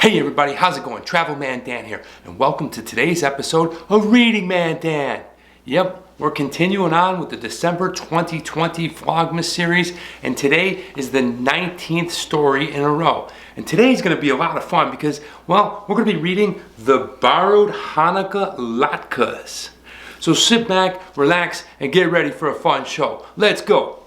Hey everybody, how's it going? Travel Man Dan here, and welcome to today's episode of Reading Man Dan. Yep, we're continuing on with the December 2020 Vlogmas series, and today is the 19th story in a row. And today's going to be a lot of fun because, well, we're going to be reading the Borrowed Hanukkah Latkes. So sit back, relax, and get ready for a fun show. Let's go!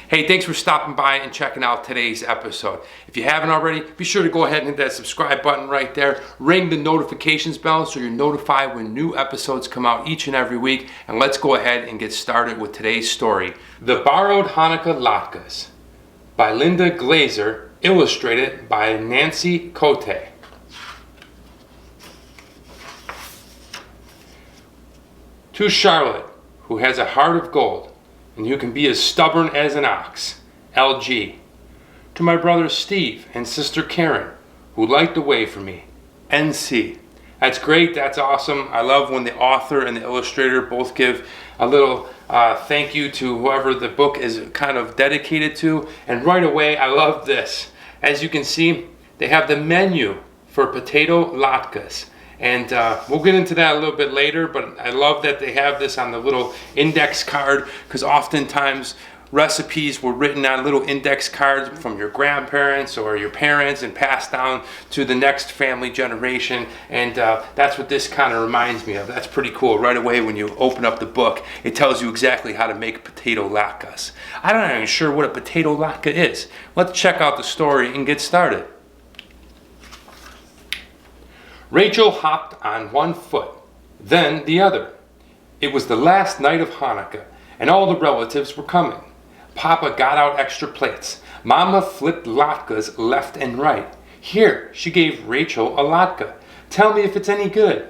Hey, thanks for stopping by and checking out today's episode. If you haven't already, be sure to go ahead and hit that subscribe button right there. Ring the notifications bell so you're notified when new episodes come out each and every week. And let's go ahead and get started with today's story. The Borrowed Hanukkah Latkes by Linda Glaser, illustrated by Danny Cote. To Charlotte, who has a heart of gold, and who can be as stubborn as an ox, LG. To my brother Steve and sister Karen, who light the way for me, NC. That's great, that's awesome. I love when the author and the illustrator both give a little thank you to whoever the book is kind of dedicated to. And right away, I love this. As you can see, they have the menu for potato latkes. And we'll get into that a little bit later, but I love that they have this on the little index card, because oftentimes recipes were written on little index cards from your grandparents or your parents and passed down to the next family generation. And that's what this kind of reminds me of. That's pretty cool. Right away when you open up the book, it tells you exactly how to make potato latkes. I'm not even sure what a potato latke is. Let's check out the story and get started. Rachel hopped on one foot, then the other. It was the last night of Hanukkah, and all the relatives were coming. Papa got out extra plates. Mama flipped latkes left and right. Here, she gave Rachel a latke. Tell me if it's any good.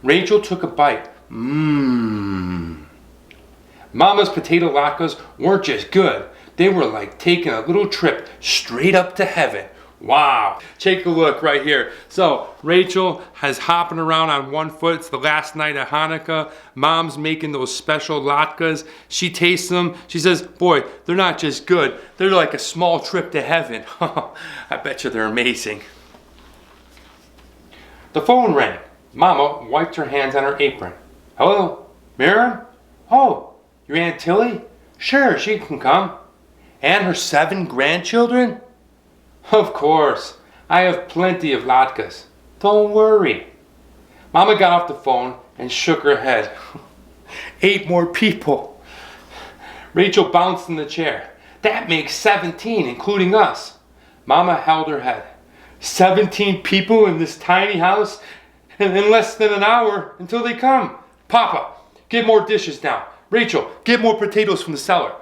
Rachel took a bite. Mmm. Mama's potato latkes weren't just good. They were like taking a little trip straight up to heaven. Wow, take a look right here. So Rachel has hopping around on one foot. It's the last night of Hanukkah. Mom's making those special latkes. She tastes them. She says, boy, they're not just good. They're like a small trip to heaven. I bet you they're amazing. The phone rang. Mama wiped her hands on her apron. Hello, Miriam? Oh, your Aunt Tilly? Sure, she can come. And her 7 grandchildren? Of course, I have plenty of latkes. Don't worry. Mama got off the phone and shook her head. 8 more people. Rachel bounced in the chair. That makes 17, including us. Mama held her head. 17 people in this tiny house in less than an hour until they come. Papa, get more dishes now. Rachel, get more potatoes from the cellar.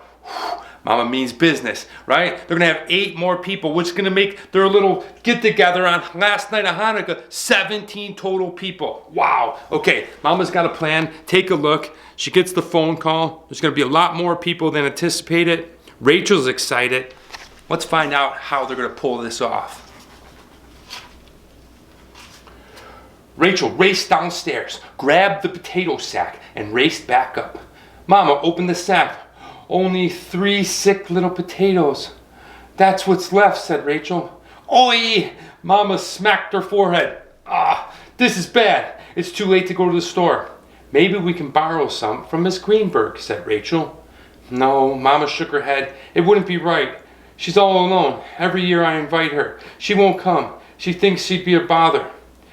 Mama means business, right? They're gonna have 8 more people, which is gonna make their little get together on last night of Hanukkah, 17 total people. Wow. Okay, Mama's got a plan. Take a look. She gets the phone call. There's gonna be a lot more people than anticipated. Rachel's excited. Let's find out how they're gonna pull this off. Rachel raced downstairs, grabbed the potato sack, and raced back up. Mama opened the sack. Only 3 sick little potatoes. That's what's left, said Rachel. Oi! Mama smacked her forehead. This is bad. It's too late to go to the store. Maybe we can borrow some from Miss Greenberg, said Rachel. No, Mama shook her head. It wouldn't be right. She's all alone. Every year I invite her. She won't come. She thinks she'd be a bother.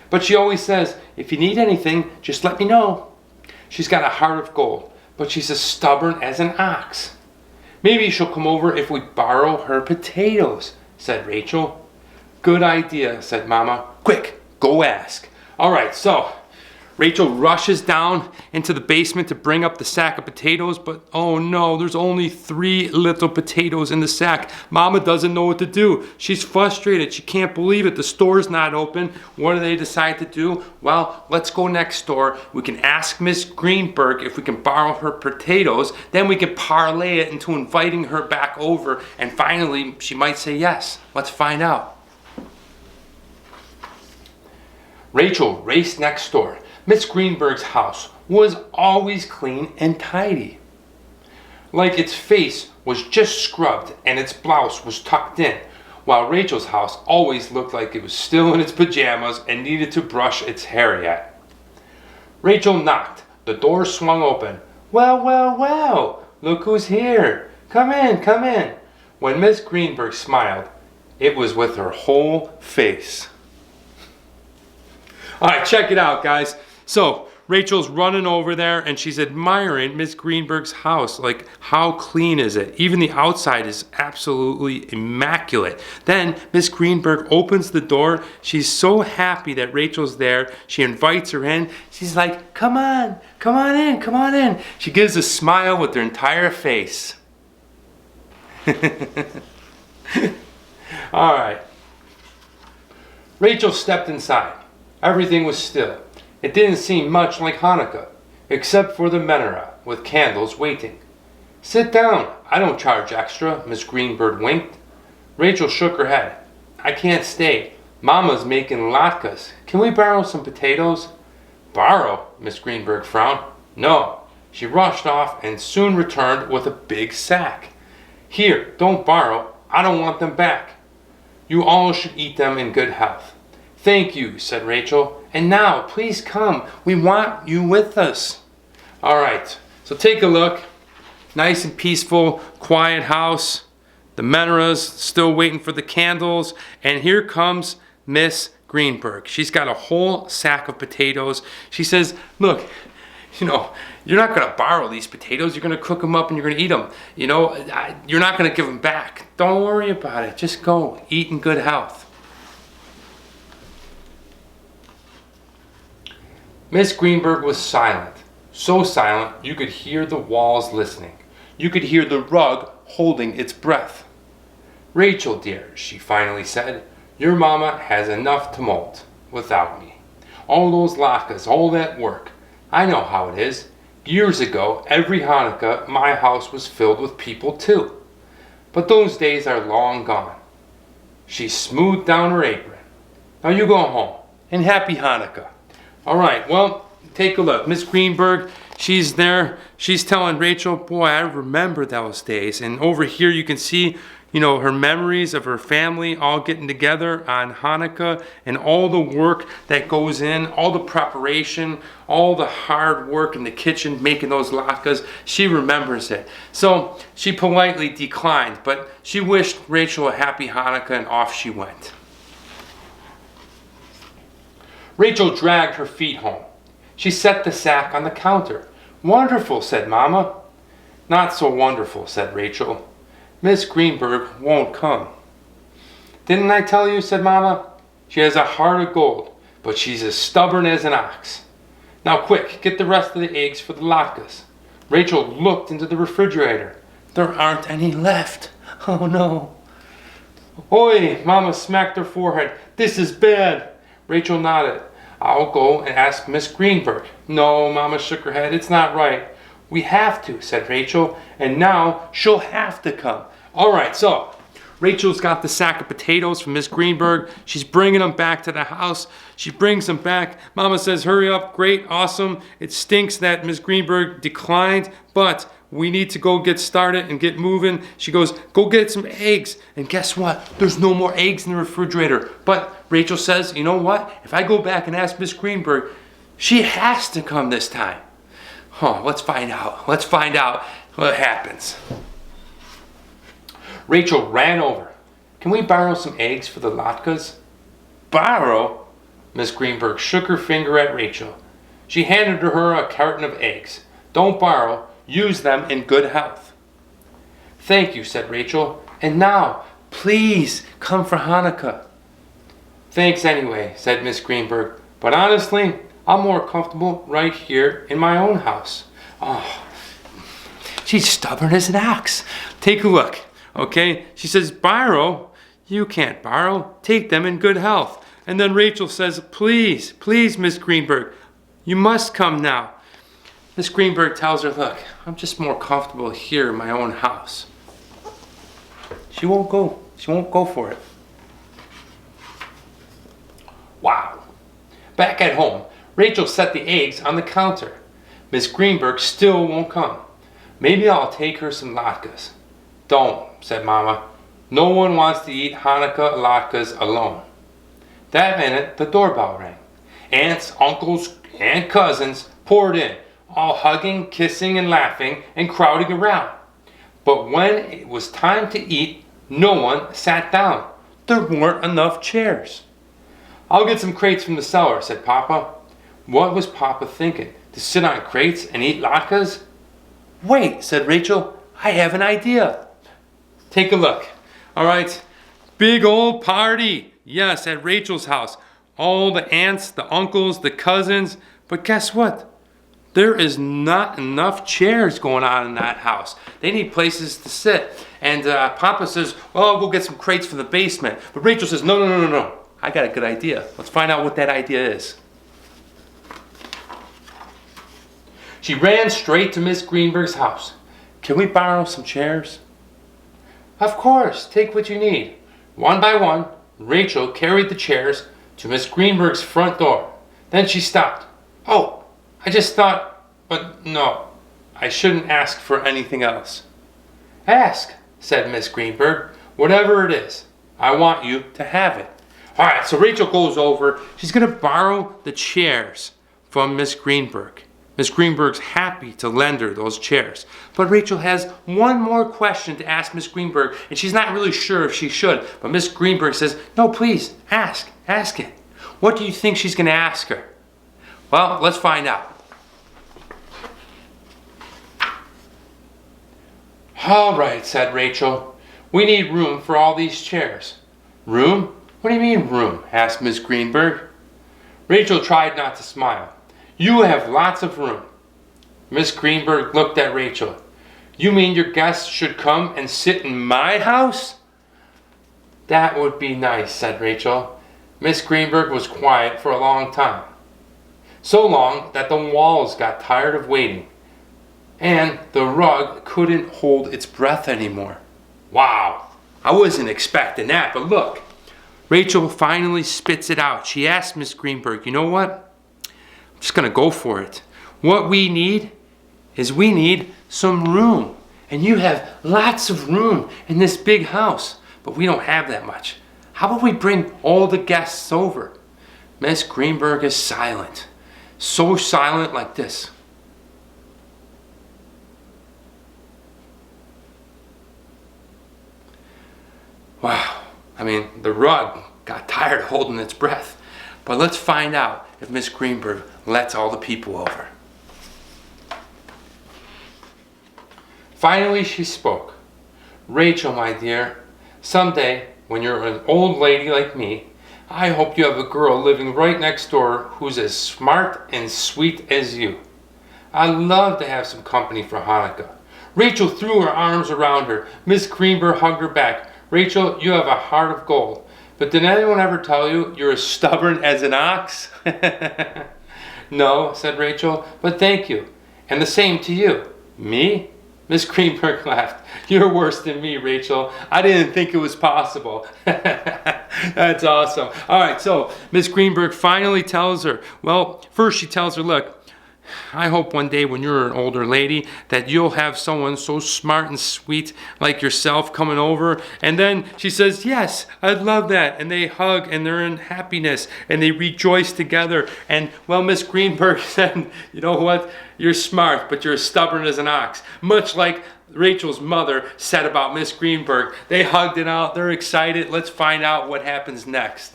But she always says, if you need anything, just let me know. She's got a heart of gold, but she's as stubborn as an ox. Maybe she'll come over if we borrow her potatoes, said Rachel. Good idea, said Mama. Quick, go ask. All right, so Rachel rushes down into the basement to bring up the sack of potatoes, but oh no, there's only 3 little potatoes in the sack. Mama doesn't know what to do. She's frustrated. She can't believe it. The store's not open. What do they decide to do? Well, let's go next door. We can ask Miss Greenberg if we can borrow her potatoes. Then we can parlay it into inviting her back over, and finally she might say yes. Let's find out. Rachel raced next door. Miss Greenberg's house was always clean and tidy. Like its face was just scrubbed and its blouse was tucked in, while Rachel's house always looked like it was still in its pajamas and needed to brush its hair yet. Rachel knocked. The door swung open. Well, well, well, look who's here. Come in, come in. When Miss Greenberg smiled, it was with her whole face. All right, check it out, guys. So Rachel's running over there and she's admiring Miss Greenberg's house. Like, how clean is it? Even the outside is absolutely immaculate. Then Miss Greenberg opens the door. She's so happy that Rachel's there. She invites her in. She's like, come on in, come on in. She gives a smile with her entire face. All right. Rachel stepped inside. Everything was still. It didn't seem much like Hanukkah, except for the menorah with candles waiting. Sit down. I don't charge extra, Miss Greenberg winked. Rachel shook her head. I can't stay. Mama's making latkes. Can we borrow some potatoes? Borrow? Miss Greenberg frowned. No. She rushed off and soon returned with a big sack. Here, don't borrow. I don't want them back. You all should eat them in good health. Thank you, said Rachel. And now, please come. We want you with us. All right, so take a look. Nice and peaceful, quiet house. The menorah's still waiting for the candles. And here comes Miss Greenberg. She's got a whole sack of potatoes. She says, look, you know, you're not going to borrow these potatoes. You're going to cook them up and you're going to eat them. You know, you're not going to give them back. Don't worry about it. Just go. Eat in good health. Miss Greenberg was silent. So silent you could hear the walls listening. You could hear the rug holding its breath. Rachel, dear, she finally said, your mama has enough tumult without me. All those latkes, all that work. I know how it is. Years ago, every Hanukkah, my house was filled with people too. But those days are long gone. She smoothed down her apron. Now you go home, and happy Hanukkah. All right, well, take a look. Miss Greenberg, she's there. She's telling Rachel, boy, I remember those days. And over here you can see, you know, her memories of her family all getting together on Hanukkah and all the work that goes in, all the preparation, all the hard work in the kitchen making those latkes. She remembers it. So she politely declined, but she wished Rachel a happy Hanukkah and off she went. Rachel dragged her feet home. She set the sack on the counter. Wonderful, said Mama. Not so wonderful, said Rachel. Miss Greenberg won't come. Didn't I tell you, said Mama? She has a heart of gold, but she's as stubborn as an ox. Now quick, get the rest of the eggs for the latkes. Rachel looked into the refrigerator. There aren't any left. Oh no. Oi, Mama smacked her forehead. This is bad. Rachel nodded. I'll go and ask Miss Greenberg. No, Mama shook her head. It's not right. We have to, said Rachel, and now she'll have to come. All right, so Rachel's got the sack of potatoes from Miss Greenberg. She's bringing them back to the house. She brings them back. Mama says, hurry up, great, awesome. It stinks that Miss Greenberg declined, but we need to go get started and get moving. She goes, go get some eggs. And guess what? There's no more eggs in the refrigerator. But Rachel says, you know what? If I go back and ask Miss Greenberg, she has to come this time. Let's find out. Let's find out what happens. Rachel ran over. Can we borrow some eggs for the latkes? Borrow? Miss Greenberg shook her finger at Rachel. She handed her a carton of eggs. Don't borrow. Use them in good health. Thank you, said Rachel. And now, please come for Hanukkah. Thanks anyway, said Miss Greenberg. But honestly, I'm more comfortable right here in my own house. Oh, she's stubborn as an ox. Take a look, okay? She says, borrow? You can't borrow. Take them in good health. And then Rachel says, please, please, Miss Greenberg, you must come now. Miss Greenberg tells her, look, I'm just more comfortable here in my own house. She won't go. She won't go for it. Wow. Back at home, Rachel set the eggs on the counter. Miss Greenberg still won't come. Maybe I'll take her some latkes. Don't, said Mama. No one wants to eat Hanukkah latkes alone. That minute, the doorbell rang. Aunts, uncles, and cousins poured in, all hugging, kissing, and laughing, and crowding around. But when it was time to eat, no one sat down. There weren't enough chairs. I'll get some crates from the cellar, said Papa. What was Papa thinking? To sit on crates and eat latkes? Wait, said Rachel. I have an idea. Take a look. All right, big old party. Yes, at Rachel's house. All the aunts, the uncles, the cousins. But guess what? There is not enough chairs going on in that house. They need places to sit. And Papa says, well, I'll go get some crates from the basement. But Rachel says, no. I got a good idea. Let's find out what that idea is. She ran straight to Miss Greenberg's house. Can we borrow some chairs? Of course, take what you need. One by one, Rachel carried the chairs to Miss Greenberg's front door. Then she stopped. Oh, I just thought, but no, I shouldn't ask for anything else. Ask, said Miss Greenberg, whatever it is. I want you to have it. All right, so Rachel goes over. She's going to borrow the chairs from Miss Greenberg. Miss Greenberg's happy to lend her those chairs. But Rachel has one more question to ask Miss Greenberg, and she's not really sure if she should. But Miss Greenberg says, no, please, ask it. What do you think she's going to ask her? Well, let's find out. All right, said Rachel. We need room for all these chairs. Room? What do you mean room? Asked Miss Greenberg. Rachel tried not to smile. You have lots of room. Miss Greenberg looked at Rachel. You mean your guests should come and sit in my house? That would be nice, said Rachel. Miss Greenberg was quiet for a long time. So long that the walls got tired of waiting. And the rug couldn't hold its breath anymore. Wow, I wasn't expecting that, but look. Rachel finally spits it out. She asked Miss Greenberg, you know what? I'm just going to go for it. What we need is we need some room. And you have lots of room in this big house, but we don't have that much. How about we bring all the guests over? Miss Greenberg is silent. So silent like this. Wow. I mean, the rug got tired of holding its breath. But let's find out if Miss Greenberg lets all the people over. Finally, she spoke. Rachel, my dear, someday, when you're an old lady like me, I hope you have a girl living right next door who's as smart and sweet as you. I'd love to have some company for Hanukkah. Rachel threw her arms around her. Miss Greenberg hugged her back. Rachel, you have a heart of gold. But did anyone ever tell you you're as stubborn as an ox? No, said Rachel, but thank you. And the same to you. Me? Miss Greenberg laughed. You're worse than me, Rachel. I didn't think it was possible. That's awesome. All right, so Miss Greenberg finally tells her, well, first she tells her, look, I hope one day when you're an older lady that you'll have someone so smart and sweet like yourself coming over. And then she says, yes, I'd love that. And they hug and they're in happiness and they rejoice together. And well, Miss Greenberg said, you know what? You're smart, but you're as stubborn as an ox. Much like Rachel's mother said about Miss Greenberg. They hugged it out. They're excited. Let's find out what happens next.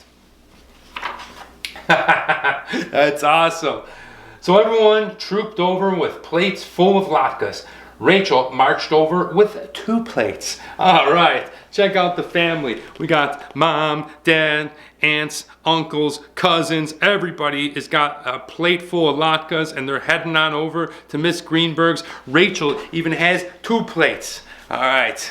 That's awesome. So everyone trooped over with plates full of latkes. Rachel marched over with 2 plates. All right, check out the family. We got mom, dad, aunts, uncles, cousins. Everybody has got a plate full of latkes and they're heading on over to Miss Greenberg's. Rachel even has 2 plates. All right.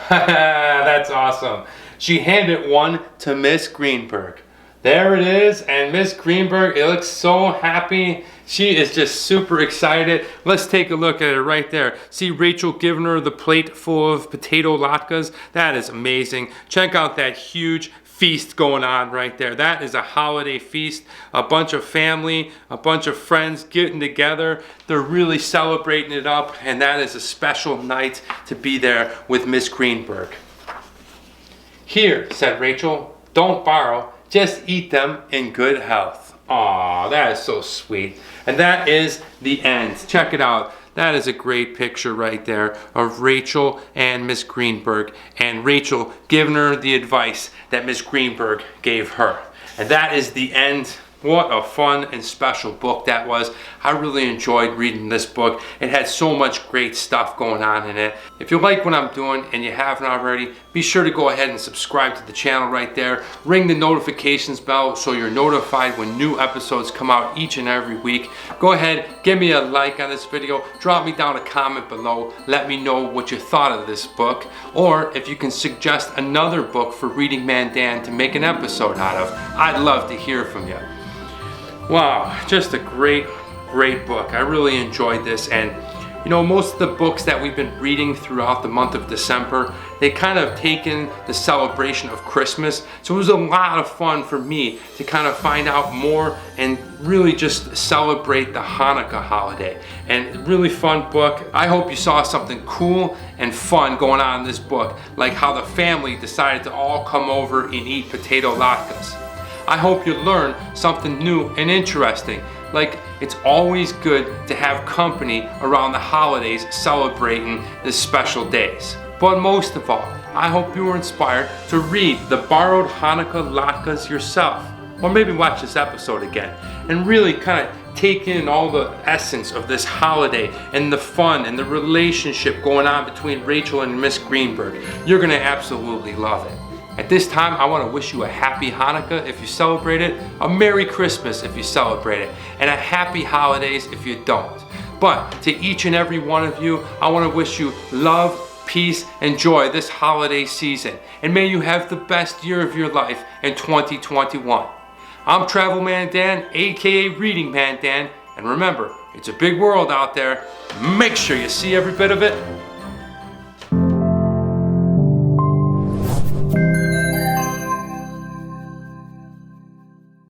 That's awesome. She handed one to Miss Greenberg. There it is, and Miss Greenberg, it looks so happy. She is just super excited. Let's take a look at it right there. See Rachel giving her the plate full of potato latkes? That is amazing. Check out that huge feast going on right there. That is a holiday feast. A bunch of family, a bunch of friends getting together. They're really celebrating it up, and that is a special night to be there with Miss Greenberg. "Here," said Rachel, "don't borrow, just eat them in good health." Aw, that is so sweet. And that is the end. Check it out. That is a great picture right there of Rachel and Miss Greenberg, and Rachel giving her the advice that Miss Greenberg gave her. And that is the end. What a fun and special book that was. I really enjoyed reading this book. It had so much great stuff going on in it. If you like what I'm doing and you haven't already, be sure to go ahead and subscribe to the channel right there. Ring the notifications bell so you're notified when new episodes come out each and every week. Go ahead, give me a like on this video. Drop me down a comment below. Let me know what you thought of this book. Or if you can suggest another book for Reading Man Dan to make an episode out of. I'd love to hear from you. Wow, just a great book. I really enjoyed this, and you know, most of the books that we've been reading throughout the month of December, they kind of taken the celebration of Christmas. So it was a lot of fun for me to kind of find out more and really just celebrate the Hanukkah holiday. And really fun book. I hope you saw something cool and fun going on in this book, like how the family decided to all come over and eat potato latkes. I hope you learn something new and interesting. Like, it's always good to have company around the holidays celebrating these special days. But most of all, I hope you were inspired to read the Borrowed Hanukkah Latkes yourself. Or maybe watch this episode again and really kind of take in all the essence of this holiday and the fun and the relationship going on between Rachel and Miss Greenberg. You're gonna absolutely love it. At this time, I want to wish you a happy Hanukkah if you celebrate it, a Merry Christmas if you celebrate it, and a happy holidays if you don't. But to each and every one of you, I want to wish you love, peace, and joy this holiday season. And may you have the best year of your life in 2021. I'm Travel Man Dan, aka Reading Man Dan, and remember, it's a big world out there. Make sure you see every bit of it